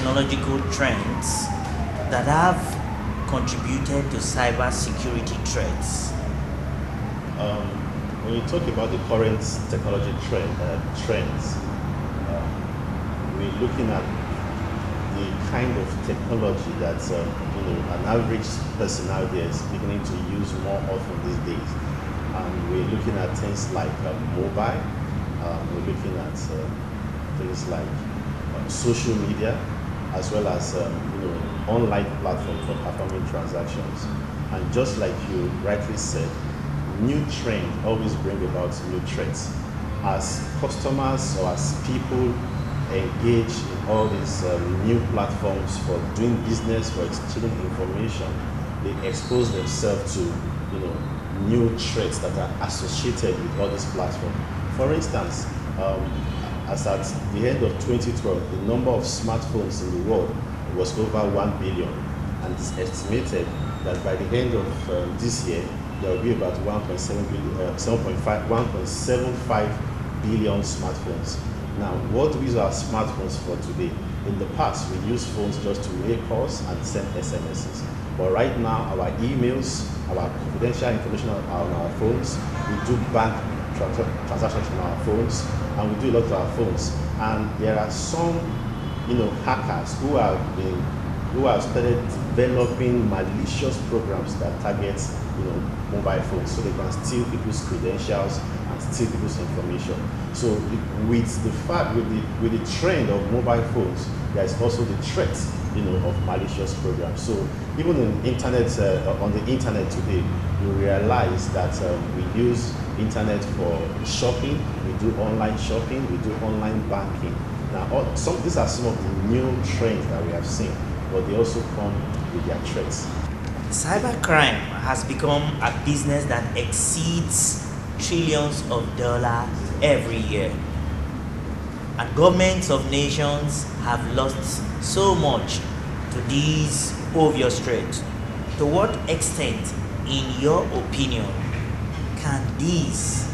technological trends that have contributed to cybersecurity threats? When you talk about the current technology trends, we're looking at the kind of technology that an average person out there is beginning to use more often these days. We're looking at things like mobile. We're looking at things like social media, as well as online platforms for performing transactions. And just like you rightly said, new trends always bring about new threats. As customers or as people engage in all these new platforms for doing business, for exchanging information, they expose themselves to new threats that are associated with all these platforms. For instance, as at the end of 2012, the number of smartphones in the world was over 1 billion, and it's estimated that by the end of this year, there will be about 1.75 billion smartphones. Now, what do we use our smartphones for today? In the past, we used phones just to make calls and send SMSs. But right now, our emails, our confidential information on our phones, we do bank transactions on our phones, and we do a lot of our phones. And there are some, hackers who have started developing malicious programs that target, mobile phones, so they can steal people's credentials and steal people's information. So with the trend of mobile phones, there is also the threat, of malicious programs. So even on the internet today, you realize that we use internet for shopping, we do online shopping, we do online banking. Now, these are some of the new trends that we have seen, but they also come with their threats. Cybercrime has become a business that exceeds trillions of dollars every year. And governments of nations have lost so much to these obvious threats. To what extent, in your opinion, can these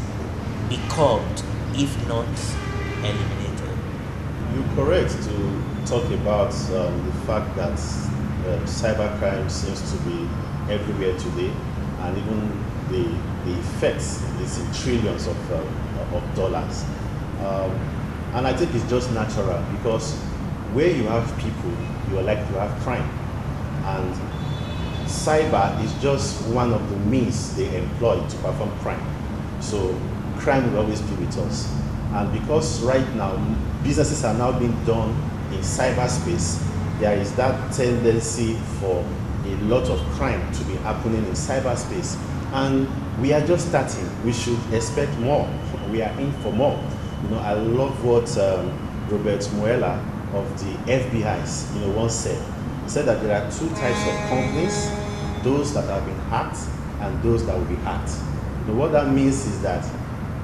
be curbed, if not eliminated? You're correct to talk about the fact that cybercrime seems to be everywhere today, and even the effects is in trillions of dollars. And I think it's just natural, because where you have people, you are likely to have crime. And cyber is just one of the means they employ to perform crime. So crime will always be with us. And because right now, businesses are now being done in cyberspace, there is that tendency for a lot of crime to be happening in cyberspace. And we are just starting. We should expect more. We are in for more. I love what Robert Mueller of the FBI once said. He said that there are two types of companies: those that have been hacked and those that will be hacked. What that means is that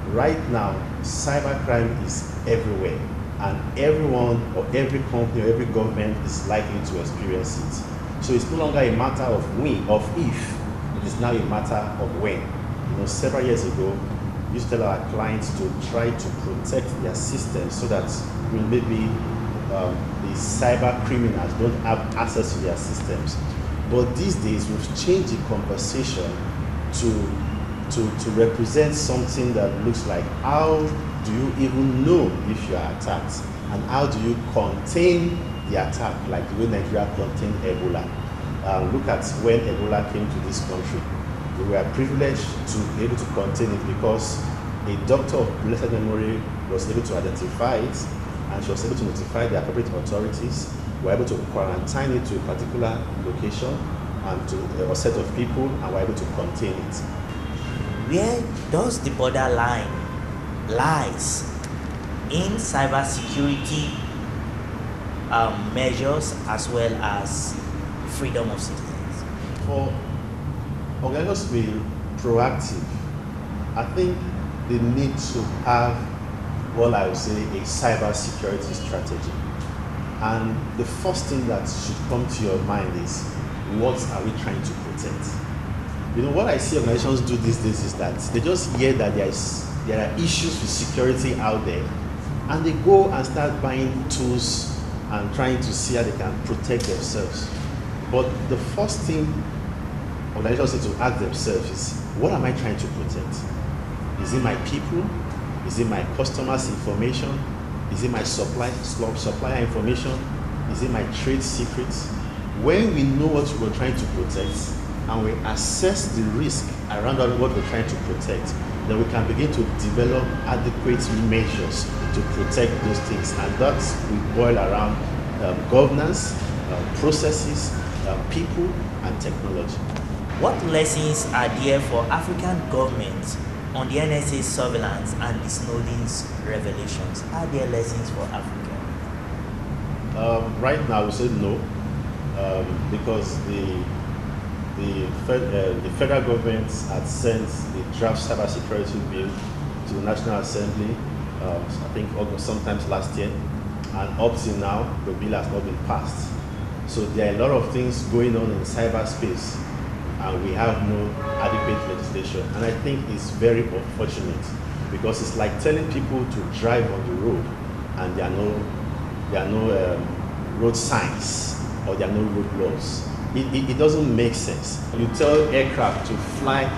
right now, cybercrime is everywhere, and everyone or every company or every government is likely to experience it. So it's no longer a matter of if, it is now a matter of when. Several years ago, we used to tell our clients to try to protect their systems so that maybe the cyber criminals don't have access to their systems. But these days, we've changed the conversation to represent something that looks like, how do you even know if you are attacked, and how do you contain the attack, like the way Nigeria contained Ebola. Look at when Ebola came to this country. We were privileged to be able to contain it because a doctor of blessed memory was able to identify it, and she was able to notify the appropriate authorities. We were able to quarantine it to a particular location and to a set of people, and we were able to contain it. Where does the borderline lies in cybersecurity measures as well as freedom of citizens? For organizations to be proactive, I think they need to have what I would say a cybersecurity strategy. And the first thing that should come to your mind is, what are we trying to protect? What I see organizations do these days is that they just hear that there are issues with security out there, and they go and start buying tools and trying to see how they can protect themselves. But the first thing organizations need to ask themselves is, what am I trying to protect? Is it my people? Is it my customers' information? Is it my supplier information? Is it my trade secrets? When we know what we're trying to protect and we assess the risk around what we're trying to protect, then we can begin to develop adequate measures to protect those things. And that will boil around governance, processes, people, and technology. What lessons are there for African governments on the NSA's surveillance and the Snowden's revelations? Are there lessons for Africa? Right now, I would say no, because the federal government had sent the draft cybersecurity bill to the National Assembly, I think August, sometimes last year, and up till now, the bill has not been passed. So there are a lot of things going on in cyberspace, and we have no adequate legislation. And I think it's very unfortunate, because it's like telling people to drive on the road, and there are no road signs, or there are no road laws. It doesn't make sense. You tell aircraft to fly,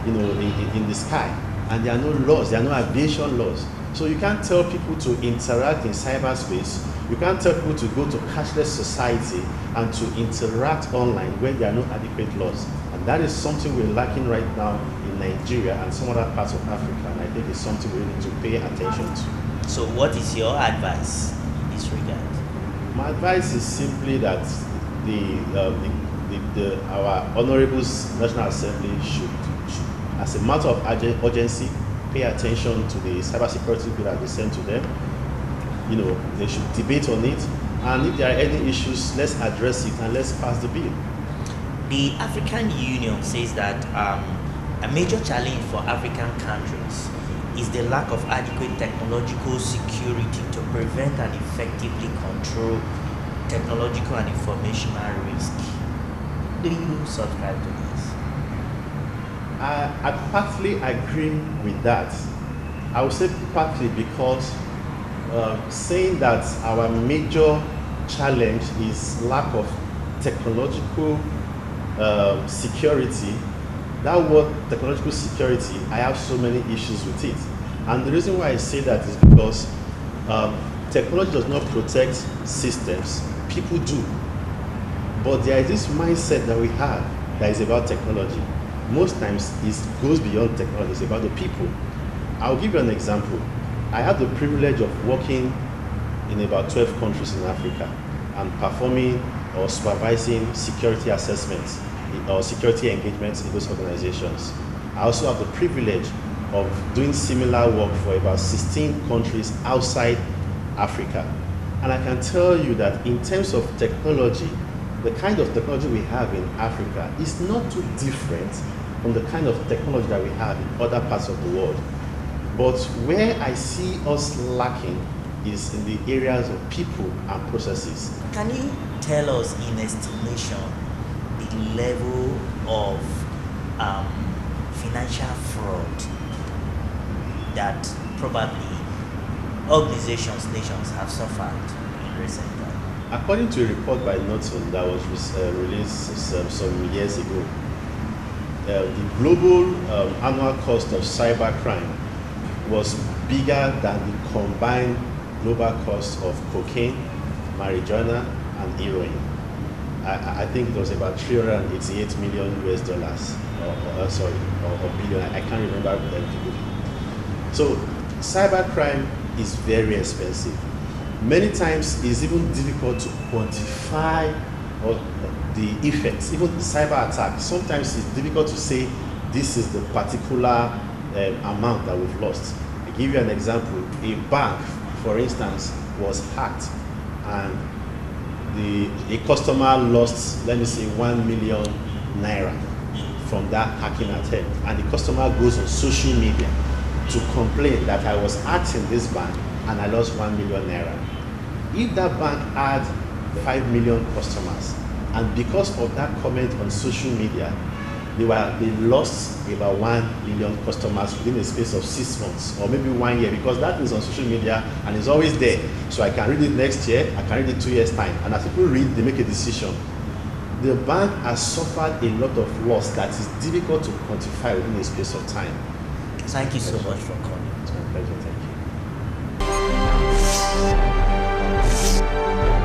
in the sky, and there are no laws. There are no aviation laws. So you can't tell people to interact in cyberspace. You can't tell people to go to cashless society and to interact online when there are no adequate laws. And that is something we're lacking right now in Nigeria and some other parts of Africa. And I think it's something we need to pay attention to. So what is your advice in this regard? My advice is simply that our honorable National Assembly should, as a matter of urgency, pay attention to the cybersecurity bill that they sent to them. They should debate on it, and if there are any issues, let's address it and let's pass the bill. The African Union says that a major challenge for African countries is the lack of adequate technological security to prevent and effectively control technological and informational risk. Do you subscribe to this? I partly agree with that. I would say partly because saying that our major challenge is lack of technological security, that word technological security, I have so many issues with it. And the reason why I say that is because technology does not protect systems, people do. But there is this mindset that we have that is about technology. Most times it goes beyond technology, it's about the people. I'll give you an example. I have the privilege of working in about 12 countries in Africa and performing or supervising security assessments or security engagements in those organizations. I also have the privilege of doing similar work for about 16 countries outside Africa. And I can tell you that in terms of technology, the kind of technology we have in Africa is not too different from the kind of technology that we have in other parts of the world. But where I see us lacking is in the areas of people and processes. Can you tell us in estimation the level of financial fraud that probably organizations, nations have suffered in recent times? According to a report by Norton that was released some years ago, the global annual cost of cybercrime was bigger than the combined global cost of cocaine, marijuana, and heroin. I think it was about 388 million US dollars, or billion. I can't remember. So cybercrime is very expensive. Many times it's even difficult to quantify the effects, even the cyber attack. Sometimes it's difficult to say this is the particular amount that we've lost. I give you an example. A bank, for instance, was hacked, and a customer lost, let me say, 1 million naira from that hacking attempt. And the customer goes on social media to complain that I was hacked in this bank and I lost 1 million naira. If that bank had 5 million customers, and because of that comment on social media, they lost about 1 million customers within a space of 6 months or maybe 1 year, because that is on social media and it's always there. So I can read it next year, I can read it 2 years time, and as people read, they make a decision. The bank has suffered a lot of loss that is difficult to quantify within a space of time. Thank you so much for coming. It's my pleasure. Thank you.